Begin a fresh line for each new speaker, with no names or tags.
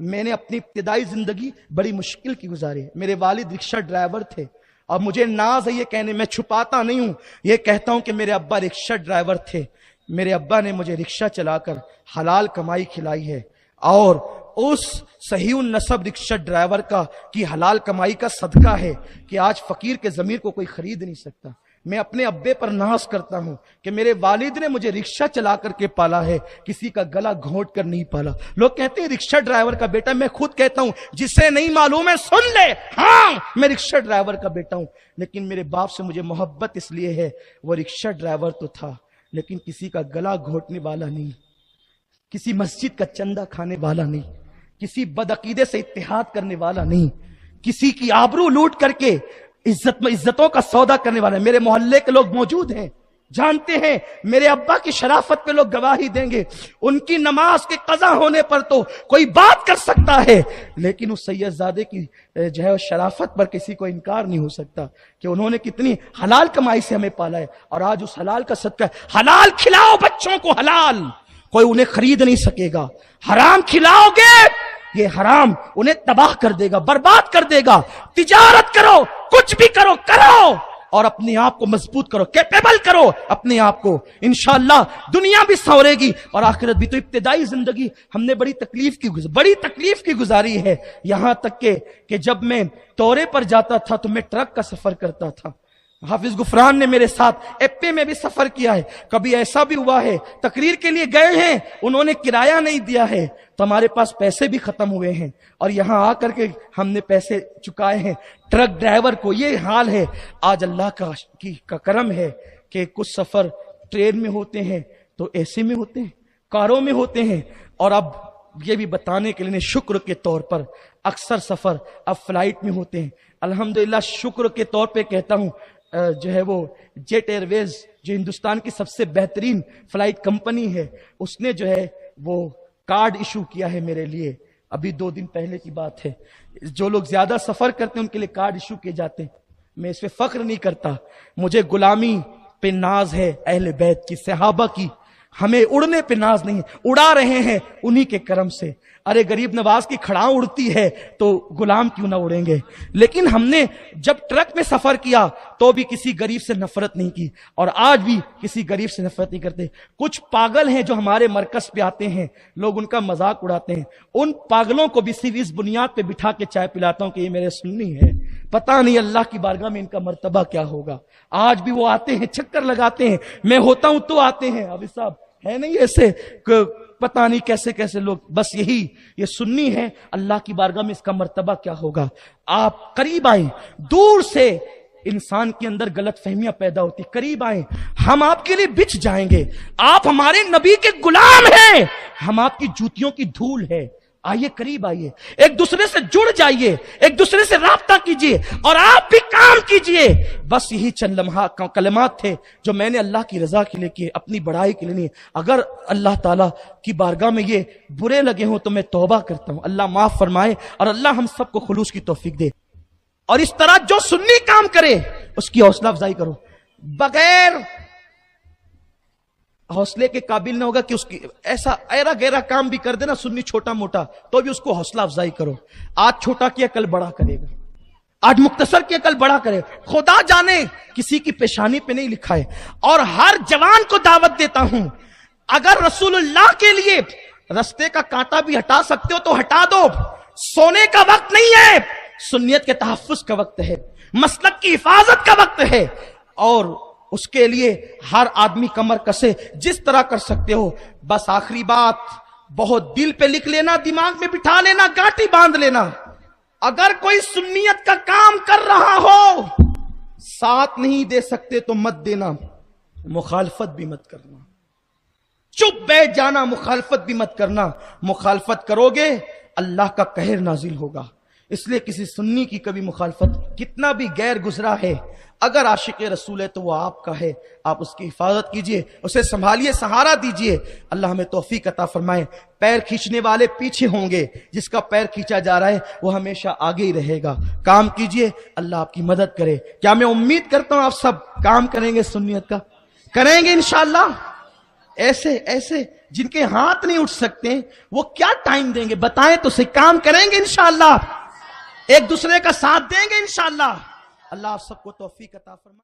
میں نے اپنی ابتدائی زندگی بڑی مشکل کی گزاری. میرے والد رکشہ ڈرائیور تھے اور مجھے ناز ہے یہ کہنے، میں چھپاتا نہیں ہوں، یہ کہتا ہوں کہ میرے ابا رکشہ ڈرائیور تھے. میرے ابا نے مجھے رکشہ چلا کر حلال کمائی کھلائی ہے، اور اس صحیح النسب رکشہ ڈرائیور کی حلال کمائی کا صدقہ ہے کہ آج فقیر کے ضمیر کو کوئی خرید نہیں سکتا. میں اپنے ابے پر ناز کرتا ہوں کہ میرے والد نے مجھے رکشہ چلا کر کے پالا ہے، کسی کا گلا گھونٹ کر نہیں پالا. لوگ کہتے ہیں رکشہ ڈرائیور کا بیٹا، میں خود کہتا ہوں جسے نہیں معلوم ہے سن لے، ہاں میں رکشہ ڈرائیور کا بیٹا ہوں. لیکن میرے باپ سے مجھے محبت اس لیے ہے، وہ رکشہ ڈرائیور تو تھا لیکن کسی کا گلا گھونٹنے والا نہیں، کسی مسجد کا چندہ کھانے والا نہیں، کسی بدعقیدے سے اتحاد کرنے والا نہیں، کسی کی آبرو لوٹ کر کے عزتوں کا سودا کرنے والا. میرے محلے کے لوگ موجود ہیں، جانتے ہیں میرے ابا کی شرافت پہ لوگ گواہی دیں گے. ان کی نماز کے قضا ہونے پر تو کوئی بات کر سکتا ہے، لیکن اس سید زادے کی جو ہے شرافت پر کسی کو انکار نہیں ہو سکتا کہ انہوں نے کتنی حلال کمائی سے ہمیں پالا ہے. اور آج اس حلال کا صدقہ، حلال کھلاؤ بچوں کو، حلال کوئی انہیں خرید نہیں سکے گا. حرام کھلاؤ گے یہ حرام انہیں تباہ کر دے گا، برباد کر دے گا. تجارت کرو، کچھ بھی کرو اور اپنے آپ کو مضبوط کرو، کیپیبل کرو اپنے آپ کو، انشاءاللہ دنیا بھی سنورے گی اور آخرت بھی. تو ابتدائی زندگی ہم نے بڑی تکلیف کی گزاری ہے. یہاں تک کہ جب میں دورے پر جاتا تھا تو میں ٹرک کا سفر کرتا تھا. حافظ غفران نے میرے ساتھ ایپے میں بھی سفر کیا ہے. کبھی ایسا بھی ہوا ہے تقریر کے لیے گئے ہیں، انہوں نے کرایہ نہیں دیا ہے تو ہمارے پاس پیسے بھی ختم ہوئے ہیں اور یہاں آ کر کے ہم نے پیسے چکائے ہیں. ٹرک ڈرائیور کو یہ حال ہے. آج اللہ کا کرم ہے کہ کچھ سفر ٹرین میں ہوتے ہیں تو اے سی میں ہوتے ہیں، کاروں میں ہوتے ہیں. اور اب یہ بھی بتانے کے لیے شکر کے طور پر اکثر سفر اب فلائٹ میں ہوتے ہیں. الحمدللہ شکر کے طور پہ کہتا ہوں، جو ہے وہ جیٹ ایئر ویز جو ہندوستان کی سب سے بہترین فلائٹ کمپنی ہے، اس نے جو ہے وہ کارڈ ایشو کیا ہے میرے لیے. ابھی 2 دن پہلے کی بات ہے. جو لوگ زیادہ سفر کرتے ہیں ان کے لیے کارڈ ایشو کیے جاتے ہیں. میں اس پہ فخر نہیں کرتا، مجھے غلامی پہ ناز ہے اہل بیت کی، صحابہ کی. ہمیں اڑنے پہ ناز نہیں، اڑا رہے ہیں انہی کے کرم سے. ارے غریب نواز کی کھڑاں اڑتی ہے تو غلام کیوں نہ اڑیں گے. لیکن ہم نے جب ٹرک میں سفر کیا تو بھی کسی غریب سے نفرت نہیں کی اور آج بھی کسی غریب سے نفرت نہیں کرتے. کچھ پاگل ہیں جو ہمارے مرکز پہ آتے ہیں، لوگ ان کا مذاق اڑاتے ہیں. ان پاگلوں کو بھی صرف اس بنیاد پہ بٹھا کے چائے پلاتا ہوں کہ یہ میرے سنی ہے، پتہ نہیں اللہ کی بارگاہ میں ان کا مرتبہ کیا ہوگا. آج بھی وہ آتے ہیں، چکر لگاتے ہیں، میں ہوتا ہوں تو آتے ہیں. ابھی صاحب ہے نہیں ایسے پتہ نہیں کیسے لوگ، بس یہ سنی ہے. اللہ کی بارگاہ میں اس کا مرتبہ کیا ہوگا. آپ قریب آئیں، دور سے انسان کے اندر غلط فہمیاں پیدا ہوتی، قریب آئیں، ہم آپ کے لیے بچ جائیں گے. آپ ہمارے نبی کے غلام ہیں، ہم آپ کی جوتیوں کی دھول ہے. آئیے قریب آئیے، ایک دوسرے سے جڑ جائیے، ایک دوسرے سے رابطہ کیجیے اور آپ بھی کام کیجیے. بس یہی چند لمحات کلمات تھے جو میں نے اللہ کی رضا کے لیے کیے، اپنی بڑائی کے لیے نہیں. اگر اللہ تعالیٰ کی بارگاہ میں یہ برے لگے ہوں تو میں توبہ کرتا ہوں. اللہ معاف فرمائے اور اللہ ہم سب کو خلوص کی توفیق دے. اور اس طرح جو سنی کام کرے اس کی حوصلہ افزائی کرو. بغیر حوصلے کے قابل نہ ہوگا کہ اس کی ایسا ایرا گیرا کام بھی کر دینا سنی چھوٹا موٹا تو بھی اس کو حوصلہ افزائی کرو. آج چھوٹا کیا کل بڑا کرے گا، آج مختصر کیا کل بڑا کرے. خدا جانے کسی کی پیشانی پہ نہیں لکھا ہے. اور ہر جوان کو دعوت دیتا ہوں، اگر رسول اللہ کے لیے رستے کا کانٹا بھی ہٹا سکتے ہو تو ہٹا دو. سونے کا وقت نہیں ہے، سنیت کے تحفظ کا وقت ہے، مسلک کی حفاظت کا وقت ہے. اور اس کے لیے ہر آدمی کمر کسے جس طرح کر سکتے ہو. بس آخری بات، بہت دل پہ لکھ لینا، دماغ میں بٹھا لینا، گاٹھی باندھ لینا. اگر کوئی سنیت کا کام کر رہا ہو، ساتھ نہیں دے سکتے تو مت دینا، مخالفت بھی مت کرنا. چپ بیٹھ جانا، مخالفت بھی مت کرنا. مخالفت کرو گے اللہ کا قہر نازل ہوگا. اس لیے کسی سنی کی کبھی مخالفت، کتنا بھی غیر گزرا ہے، اگر عاشق رسول ہے تو وہ آپ کا ہے. آپ اس کی حفاظت کیجئے، اسے سنبھالیے، سہارا دیجئے. اللہ ہمیں توفیق عطا فرمائے. پیر کھینچنے والے پیچھے ہوں گے، جس کا پیر کھینچا جا رہا ہے وہ ہمیشہ آگے ہی رہے گا. کام کیجئے، اللہ آپ کی مدد کرے. کیا میں امید کرتا ہوں آپ سب کام کریں گے، سنیت کا کریں گے انشاءاللہ. ایسے ایسے جن کے ہاتھ نہیں اٹھ سکتے وہ کیا ٹائم دیں گے؟ بتائیں تو صحیح. کام کریں گے انشاءاللہ، ایک دوسرے کا ساتھ دیں گے انشاءاللہ. اللہ آپ سب کو توفیق عطا فرمائے.